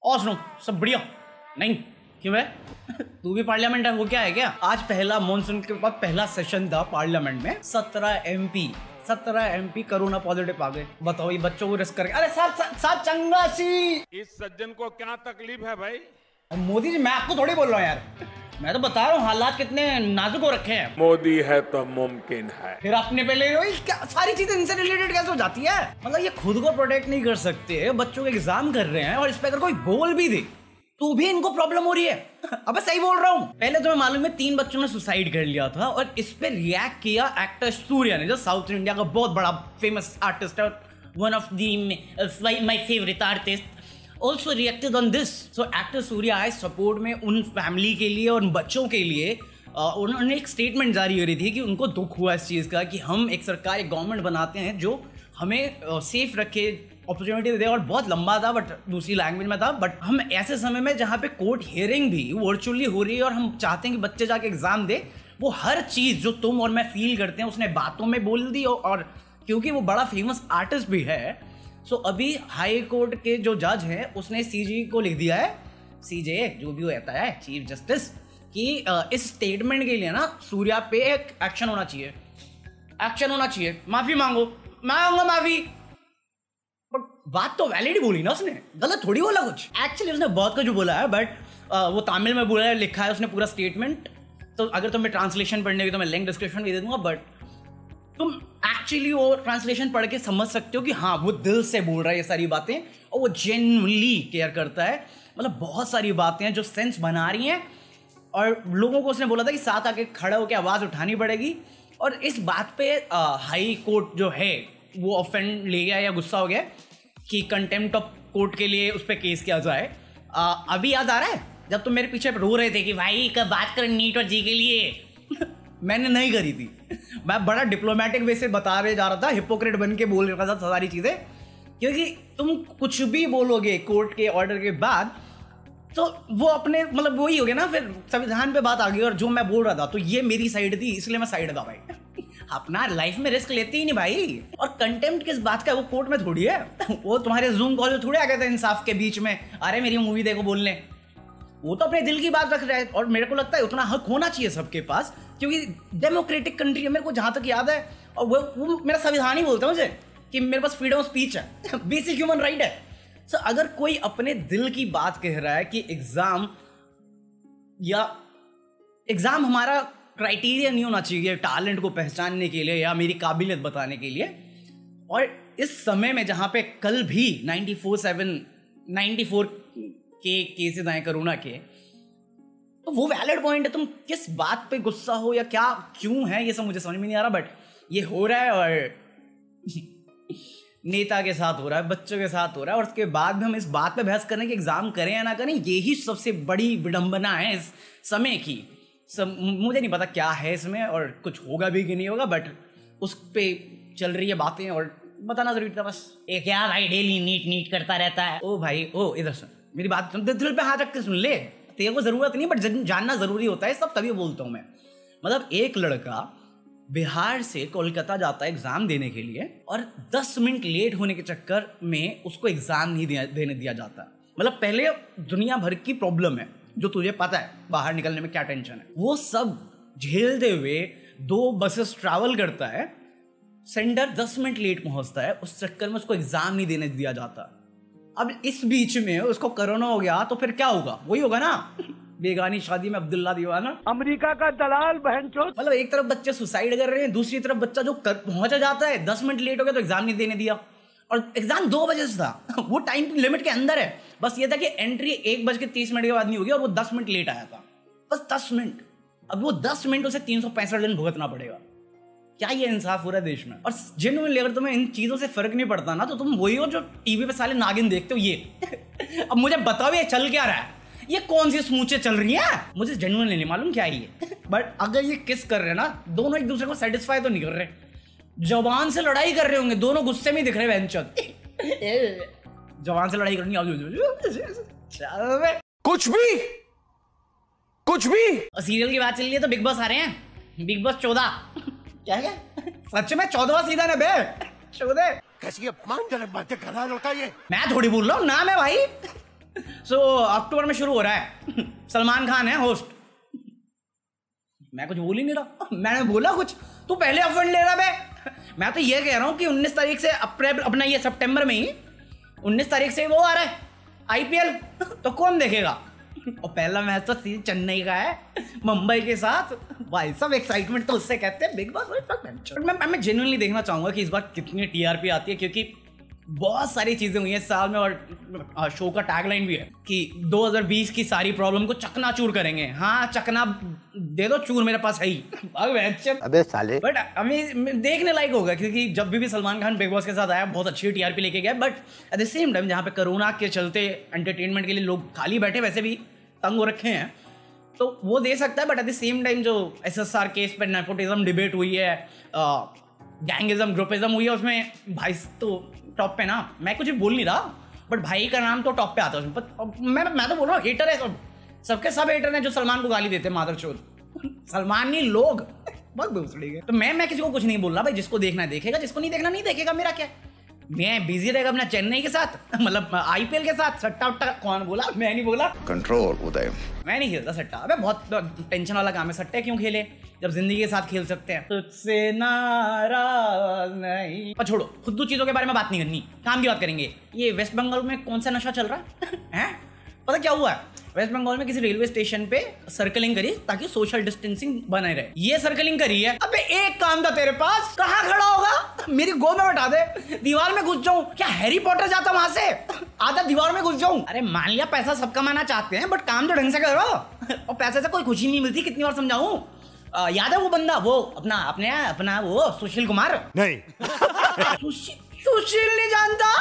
और सुनो सब बढ़िया नहीं क्यों है तू भी पार्लियामेंट है वो क्या है क्या? आज पहला मॉनसून के बाद पहला सेशन था पार्लियामेंट में। 17 MP कोरोना पॉजिटिव आ गए। बताओ ये बच्चों को रिस्क करके। अरे साहब चंगा सी इस सज्जन को क्या तकलीफ है भाई? मोदी जी मैं आपको थोड़ी बोल रहा हूँ यार, मैं तो बता रहा हूँ हालात कितने नाजुक हो रखे हैं। मोदी है तो मुमकिन है। फिर अपने पहले सारी चीजें इनसे रिलेटेड कैसे हो जाती है? मतलब ये खुद को प्रोटेक्ट नहीं कर सकते, बच्चों के एग्जाम कर रहे हैं और इस पे अगर कोई बोल भी दे तो भी इनको प्रॉब्लम हो रही है। अबे सही बोल रहा हूँ। पहले तुम्हें मालूम है 3 बच्चों ने सुसाइड कर लिया था और इस पे रिएक्ट किया एक्टर सूर्या ने, जो साउथ इंडिया का बहुत बड़ा फेमस आर्टिस्ट है, one of the my favourite artist also reacted on this. So actor Surya आए सपोर्ट में उन फैमिली के लिए और उन बच्चों के लिए। उन्होंने एक स्टेटमेंट जारी करी थी कि उनको दुख हुआ इस चीज़ का कि हम एक सरकार एक गवर्नमेंट बनाते हैं जो हमें सेफ रखे, अपॉर्चुनिटी दे। और बहुत लंबा था बट दूसरी लैंग्वेज में था, बट हम ऐसे समय में जहाँ पे कोर्ट हियरिंग भी वर्चुअली हो रही है और हम चाहते हैं कि बच्चे जाके एग्जाम दे, वो हर चीज़ जो तुम और मैं फील करते हैं उसने बातों में बोल दी। और क्योंकि वो बड़ा फेमस आर्टिस्ट भी है, सो अभी हाई कोर्ट के जो जज हैं उसने सीजी को लिख दिया है, सीजे जो भी रहता है चीफ जस्टिस, कि इस स्टेटमेंट के लिए ना सूर्या पे एक एक्शन होना चाहिए, माफी मांगो। मांगूंगा माफी, बट बात तो वैलिड बोली ना उसने, गलत थोड़ी बोला कुछ। एक्चुअली उसने बहुत कुछ बोला है बट वो तमिल में बोला है, लिखा है उसने पूरा स्टेटमेंट। तो अगर तुम्हें ट्रांसलेशन पढ़ने की तो मैं लिंक डिस्क्रिप्शन भी दे दूंगा, बट तुम एक्चुअली वो ट्रांसलेशन पढ़ के समझ सकते हो कि हाँ वो दिल से बोल रहा है ये सारी बातें और वो जेन्युइनली केयर करता है। मतलब बहुत सारी बातें हैं जो सेंस बना रही हैं और लोगों को उसने बोला था कि साथ आके खड़ा होकर आवाज़ उठानी पड़ेगी। और इस बात पे हाई कोर्ट जो है वो ऑफेंड ले गया या गुस्सा हो गया कि कंटेम्प्ट ऑफ कोर्ट के लिए उस पर केस किया जाए। अभी याद आ रहा है जब तुम मेरे पीछे रो रहे थे कि भाई कब बात कर नीट और जी के लिए मैंने नहीं करी थी, मैं बड़ा डिप्लोमेटिक वे से बता रहे जा रहा था, हिपोक्रेट बन के बोल रहा था सारी चीज़ें। क्योंकि तुम कुछ भी बोलोगे कोर्ट के ऑर्डर के बाद तो वो अपने मतलब वही हो गया ना, फिर संविधान पे बात आ गई और जो मैं बोल रहा था तो ये मेरी साइड थी इसलिए मैं साइड था भाई। अपना लाइफ में रिस्क लेते ही नहीं भाई। और कंटेम्प्ट किस बात का, वो कोर्ट में थोड़ी है, वो तुम्हारे जूम कॉल में थोड़ी आ गया था इंसाफ के बीच में, अरे मेरी मूवी देखो बोलने। वो तो अपने दिल की बात रख रहा है और मेरे को लगता है उतना हक होना चाहिए सबके पास, क्योंकि डेमोक्रेटिक कंट्री है। मेरे को जहाँ तक याद है और वो मेरा संविधान ही बोलता है मुझे कि मेरे पास फ्रीडम ऑफ स्पीच है, बेसिक ह्यूमन राइट है। सो अगर कोई अपने दिल की बात कह रहा है कि एग्जाम हमारा क्राइटेरिया नहीं होना चाहिए टैलेंट को पहचानने के लिए या मेरी काबिलियत बताने के लिए, और इस समय में जहाँ पे कल भी 94 के केसेस आए कोरोना के, तो वो वैलिड पॉइंट है। तुम किस बात पे गुस्सा हो या क्या क्यों है ये सब मुझे समझ में नहीं आ रहा, बट ये हो रहा है और नेता के साथ हो रहा है, बच्चों के साथ हो रहा है। और उसके बाद भी हम इस बात पे बहस करें कि एग्जाम करें या ना करें, यही सबसे बड़ी विडंबना है इस समय की। मुझे नहीं पता क्या है इसमें और कुछ होगा भी कि नहीं होगा, बट उस पे चल रही है बातें और बताना जरूरी था बस। एक क्या भाई डेली नीट करता रहता है। ओ भाई ओ इधर सुन मेरी बात, सुन दिल पे हाथ रख के सुन ले, तेरे को जरूरत नहीं बट जानना जरूरी होता है सब, तभी बोलता हूँ मैं। मतलब एक लड़का बिहार से कोलकाता जाता है एग्जाम देने के लिए और 10 मिनट लेट होने के चक्कर में उसको एग्जाम नहीं देने दिया जाता। मतलब पहले दुनिया भर की प्रॉब्लम है जो तुझे पता है, बाहर निकलने में क्या टेंशन है, वो सब झेलते हुए 2 बसेस ट्रैवल करता है, सेंटर 10 मिनट लेट पहुंचता है, उस चक्कर में उसको एग्जाम नहीं देने दिया जाता। अब इस बीच में उसको कोरोना हो गया तो फिर क्या होगा? वही होगा ना बेगानी शादी में अब्दुल्ला दीवाना, अमेरिका का दलाल बहनचोद। मतलब एक तरफ बच्चे सुसाइड कर रहे हैं, दूसरी तरफ बच्चा जो पहुंच जाता है 10 मिनट लेट हो गया तो एग्जाम नहीं देने दिया। और एग्जाम 2 बजे से था, वो टाइम लिमिट के अंदर है। बस ये था कि एंट्री 1:30 के बाद नहीं होगी और वो 10 मिनट लेट आया था, बस 10 मिनट। अब वो 10 मिनट उसे 365 दिन भुगतना पड़ेगा। क्या ये इंसाफ हो रहा है देश में? और जेन्युइनली अगर तुम्हें इन चीजों से फर्क नहीं पड़ता ना, तो तुम वही हो जो टीवी पे साले नागिन देखते हो ये। अब मुझे बताओ ये चल क्या रहा है, ये कौन सी स्मूचे चल रही हैं? मुझे जेन्युइनली नहीं मालूम क्या है ये। बट अगर ये किस कर रहे हैं ना, दोनों एक दूसरे को सेटिस्फाई तो नहीं कर रहे, जवान से लड़ाई कर रहे होंगे, दोनों गुस्से में दिख रहे हैं। जवान से लड़ाई करनी कुछ भी। सीरियल की बात चल रही है तो बिग बॉस आ रहे हैं, बिग बॉस 14 क्या सच में 14वां सीजन है बे। 14 कैसी अपमानजनक बातें कर रहा होता है ये। मैं थोड़ी बोल रहा हूँ नाम है भाई, सो अक्टूबर में शुरू हो रहा है। सलमान खान है होस्ट। मैं कुछ बोल ही नहीं रहा। मैंने बोला कुछ, तू पहले ऑफेंड ले रहा बे। मैं तो ये कह रहा हूँ कि 19 तारीख से अप्रैल, अपना ये सितंबर में ही 19 तारीख से वो आ रहा है आईपीएल। तो कौन देखेगा? और पहला मैच तो चेन्नई का है मुंबई के साथ। भाई सब एक्साइटमेंट तो उससे कहते हैं बिग बॉस। मैं जेन्युइनली देखना चाहूंगा कि इस बार कितनी टीआरपी आती है, क्योंकि बहुत सारी चीजें हुई हैं साल में। और शो का टैगलाइन भी है कि 2020 की सारी प्रॉब्लम को चकनाचूर करेंगे। हाँ, चकना दे दो, चूर मेरे पास है ही। अबे साले। बट हमें देखने लायक होगा, क्योंकि जब भी सलमान खान बिग बॉस के साथ आया बहुत अच्छी टीआरपी लेके गया। But at the same time जहाँ पे कोरोना के चलते एंटरटेनमेंट के लिए लोग खाली बैठे, वैसे भी तंग हो रखे हैं, तो वो दे सकता है। But at the same time जो एसएसआर केस पे नेपोटिज्म डिबेट हुई है, गैंगिज्म ग्रुपिज्म हुई है, उसमें भाई तो टॉप पे ना। मैं कुछ भी बोल नहीं रहा, बट भाई का नाम तो टॉप पे आता है उसमें। मैं तो बोल रहा हूँ हेटर है सब, सबके सब हेटर हैं जो सलमान को गाली देते हैं मादरचोद। सलमान नहीं, लोग बहुत भूसड़ी गए। तो मैं किसी को कुछ नहीं बोल रहा भाई। जिसको देखना है देखेगा, जिसको नहीं देखना नहीं देखेगा। मेरा क्या, मैं बिजी रहेगा अपना चेन्नई के साथ, मतलब आईपीएल के साथ। सट्टा उट्टा कौन बोला? मैं नहीं बोला। कंट्रोल उदय। मैं नहीं खेलता सट्टा। अबे बहुत टेंशन वाला काम है। सट्टे क्यों खेले जब जिंदगी के साथ खेल सकते हैं? तुझसे नाराज नहीं। पर छोड़ो, खुद चीजों के बारे में बात नहीं करनी, काम की बात करेंगे। ये वेस्ट बंगाल में कौन सा नशा चल रहा है? पता क्या हुआ है? वेस्ट बंगाल में किसी रेलवे स्टेशन पे सर्कलिंग करी ताकि सोशल डिस्टेंसिंग बने रहे। ये सर्कलिंग करी है। अबे एक काम था तेरे पास, कहाँ खड़ा होगा? मेरी गोद में बैठा दे, दीवार में घुस जाऊं क्या? हैरी पॉटर जाता वहां से, आधा दीवार में घुस जाऊं। अरे मान लिया पैसा सब कमाना चाहते हैं, बट काम तो ढंग से करो। और पैसे से कोई खुशी नहीं मिलती, कितनी बार समझाऊं? याद है वो बंदा, वो अपना वो सुशील कुमार? नहीं। सुशील नहीं जानता?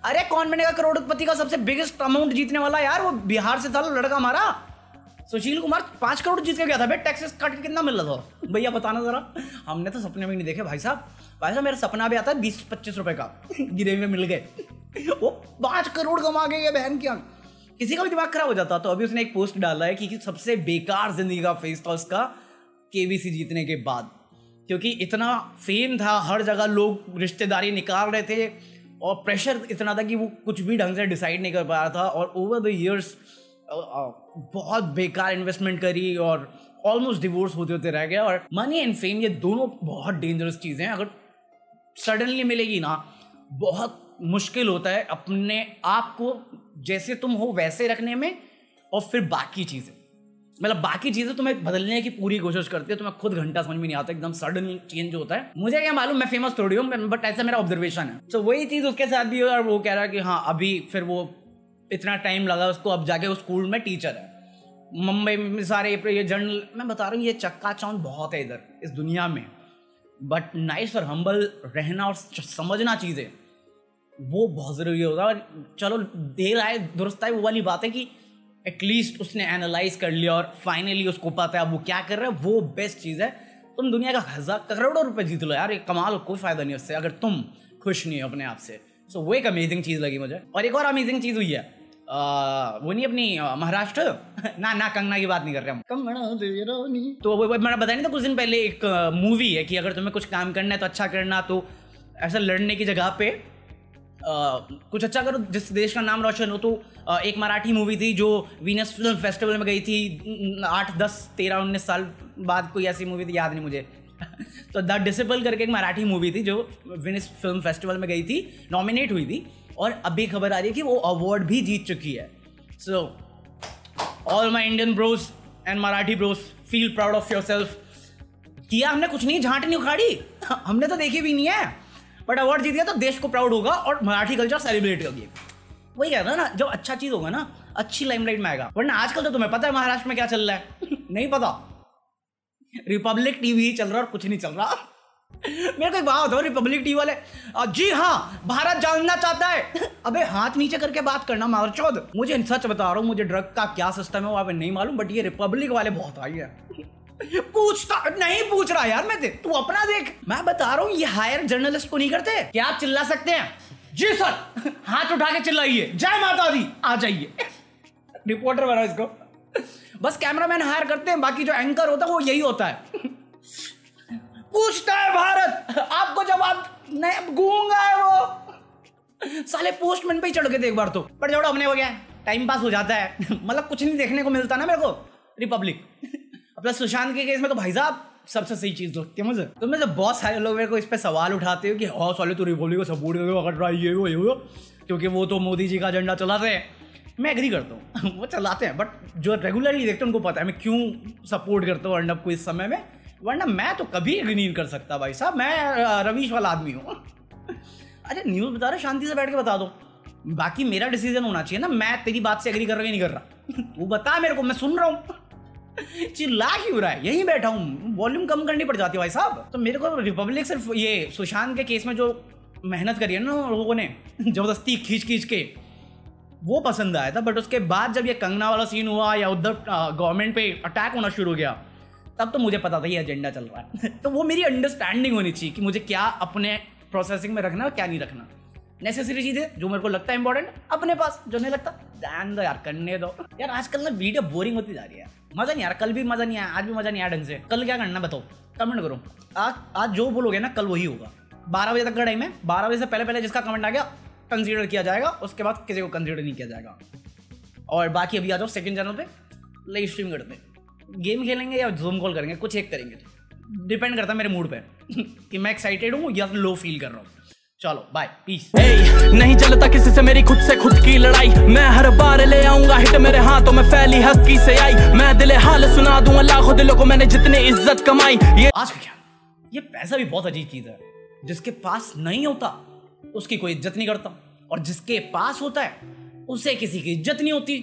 अरे कौन बनेगा करोड़पति का सबसे बिगेस्ट अमाउंट जीतने वाला यार, वो बिहार से था लड़का हमारा सुशील कुमार। 5 करोड़ जीत के गया था। टैक्सेस काट के कितना मिल रहा था भैया, बताना जरा। हमने तो सपने में नहीं देखे भाई साहब। मेरा सपना भी आता है 20-25 रुपए का, गिरे हुए मिल गए। वो 5 करोड़ कमा के बहन क्या, किसी का भी दिमाग खराब हो जाता। तो अभी उसने एक पोस्ट डाला है कि सबसे बेकार जिंदगी का फेज था उसका केबीसी जीतने के बाद, क्योंकि इतना फेम था, हर जगह लोग रिश्तेदारी निकाल रहे थे और प्रेशर इतना था कि वो कुछ भी ढंग से डिसाइड नहीं कर पा रहा था। और ओवर द इयर्स बहुत बेकार इन्वेस्टमेंट करी और ऑलमोस्ट डिवोर्स होते होते रह गया। और मनी एंड फेम ये दोनों बहुत डेंजरस चीज़ें हैं। अगर सडनली मिलेगी ना, बहुत मुश्किल होता है अपने आप को जैसे तुम हो वैसे रखने में। और फिर बाकी चीज़ें, मतलब बाकी चीज़ें तुम्हें बदलने की पूरी कोशिश करती है, तुम्हें खुद घंटा समझ में नहीं आता, एकदम सडन चेंज होता है। मुझे क्या मालूम, मैं फेमस थोड़ी हूँ, बट ऐसा मेरा ऑब्जर्वेशन है। तो वही चीज़ उसके साथ भी हुई। और वो कह रहा है कि हाँ अभी फिर वो इतना टाइम लगा उसको, अब जाके वो स्कूल में टीचर है। मुंबई में सारे ये जर्नल, मैं बता रहा हूँ, ये चक्का चौंध बहुत है इधर इस दुनिया में। बट नाइस और हम्बल रहना और समझना चीज़ें, वो बहुत ज़रूरी होता है। और चलो देर आए दुरुस्त आए, वो वाली बात है कि एटलीस्ट उसने एनालाइज कर लिया और फाइनली उसको पता है वो क्या कर रहा है, वो बेस्ट चीज़ है। तुम दुनिया का करोड़ों रुपए जीत लो यार, ये कमा लो, कोई फायदा नहीं उससे अगर तुम खुश नहीं हो अपने आप से। सो वो एक अमेजिंग चीज़ लगी मुझे। और एक और अमेजिंग चीज़ हुई है, वो नहीं अपनी महाराष्ट्र ना कंगना की बात नहीं कर रहे हम, तो वो मैंने बताया नहीं था कुछ दिन पहले, एक मूवी है कि अगर तुम्हें कुछ काम करना है तो अच्छा करना, तो ऐसा लड़ने की जगह पे कुछ अच्छा करो जिस देश का नाम रोशन हो। तो एक मराठी मूवी थी जो वीनस फिल्म फेस्टिवल में गई थी 8, 10, 13, 19 साल बाद, कोई ऐसी मूवी थी याद नहीं मुझे। तो द डिसिपल करके एक मराठी मूवी थी जो वीनस फिल्म फेस्टिवल में गई थी, नॉमिनेट हुई थी, और अभी खबर आ रही है कि वो अवार्ड भी जीत चुकी है। So all my Indian Bros and Marathi Bros, feel proud of your self. किया हमने कुछ नहीं, झांट नहीं उखाड़ी, हमने तो देखी भी नहीं है, बट अवार्ड जीत गया तो देश को प्राउड होगा और मराठी कल्चर सेलिब्रेट होगी। वही कहता है ना, जब अच्छा चीज होगा ना, अच्छी लाइमलाइट में आएगा। वरना आजकल तो तुम्हें पता है महाराष्ट्र में क्या चल रहा है नहीं पता, रिपब्लिक टीवी चल रहा और कुछ नहीं चल रहा। मेरे को एक बात बताओ, रिपब्लिक टीवी वाले जी हाँ भारत जानना चाहता है, अबे हाथ नीचे करके बात करना मारचौद। मुझे सच बता रहा हूँ, मुझे ड्रग का क्या सिस्टम है वो आप नहीं मालूम, बट ये रिपब्लिक वाले बहुत आई है। पूछता नहीं, पूछ रहा यार मैं, तू अपना देख। मैं बता रहा हूँ ये हायर जर्नलिस्ट को नहीं करते। क्या आप चिल्ला सकते हैं? जी सर, हाथ उठा के चिल्लाइए, जय माता दी, आ जाइए। रिपोर्टर बना इसको, बस कैमरामैन हायर करते हैं, बाकी जो एंकर होता है वो यही होता है। पूछता है भारत, आपको जवाब नहीं, गूंगा है वो। साले पोस्टमैन पे ही चढ़ के थे एक बार तो, पर जोड़ो हमने हो गया, टाइम पास हो जाता है। मतलब कुछ नहीं देखने को मिलता ना मेरे को रिपब्लिक। अपना सुशांत के केस में तो भाई साहब सबसे सही चीज लगती है मुझे। तो मैं जब बहुत सारे लोग मेरे को इस पे सवाल उठाते हो कि हाँ साले तो रिपब्लिक को सपोर्ट करके अगर ट्राई ये हो क्योंकि वो तो मोदी जी का एजेंडा चलाते हैं, मैं एग्री करता हूँ। वो चलाते हैं, बट जो रेगुलरली देखते हैं उनको पता है मैं क्यों सपोर्ट करता हूँ अर्नब को इस समय में, वरना मैं तो कभी एग्री नहीं कर सकता भाई साहब। मैं रवीश वाला आदमी हूँ। अरे न्यूज़ बता रहे, शांति से बैठ के बता दो, बाकी मेरा डिसीजन होना चाहिए ना, मैं तेरी बात से एग्री कर रहा नहीं कर रहा। तू बता मेरे को, मैं सुन रहा हूँ। चिल्ला क्यों रहा है, यहीं बैठा हूँ, वॉल्यूम कम करनी पड़ जाती है भाई साहब। तो मेरे को रिपब्लिक सिर्फ ये सुशांत के केस में जो मेहनत करी है ना लोगों ने जबरदस्ती खींच के, वो पसंद आया था। बट उसके बाद जब ये कंगना वाला सीन हुआ या उधर गवर्नमेंट पे अटैक होना शुरू हो गया, तब तो मुझे पता था ये एजेंडा चल रहा है। तो वो मेरी अंडरस्टैंडिंग होनी चाहिए कि मुझे क्या अपने प्रोसेसिंग में रखना और क्या नहीं रखना। नेसेसरी चीजें जो मेरे को लगता है इंपॉर्टेंट अपने पास, जो नहीं लगता ध्यान दो यार, करने दो यार। आजकल ना वीडियो बोरिंग होती जा रही है, मजा नहीं यार। कल भी मजा नहीं आया, आज भी मजा नहीं आया ढंग से। कल क्या करना बताओ, कमेंट करो। आज जो बोलोगे ना कल वही होगा। 12 बजे तक का टाइम है, 12 बजे से पहले जिसका कमेंट आ गया कंसीडर किया जाएगा, उसके बाद किसी को कंसीडर नहीं किया जाएगा। और बाकी अभी आ जाओ सेकंड चैनल पे, लाइव स्ट्रीम करते हैं, गेम खेलेंगे या जूम कॉल करेंगे, कुछ एक करेंगे। डिपेंड करता है मेरे मूड पे कि मैं एक्साइटेड हूँ या लो फील कर रहा हूँ। चलो बाय, पीस। नहीं चलता किसी से मेरी खुद से खुद की लड़ाई, मैं हर बार ले आऊंगा हिट मेरे हाथों में फैली हकी से आई, मैं दिले हाल सुना दूंगा लाखों दिलों को मैंने जितनी इज्जत कमाई। ये आज का क्या, ये पैसा भी बहुत अजीब चीज है। जिसके पास नहीं होता उसकी कोई इज्जत नहीं करता, और जिसके पास होता है उसे किसी की इज्जत नहीं होती।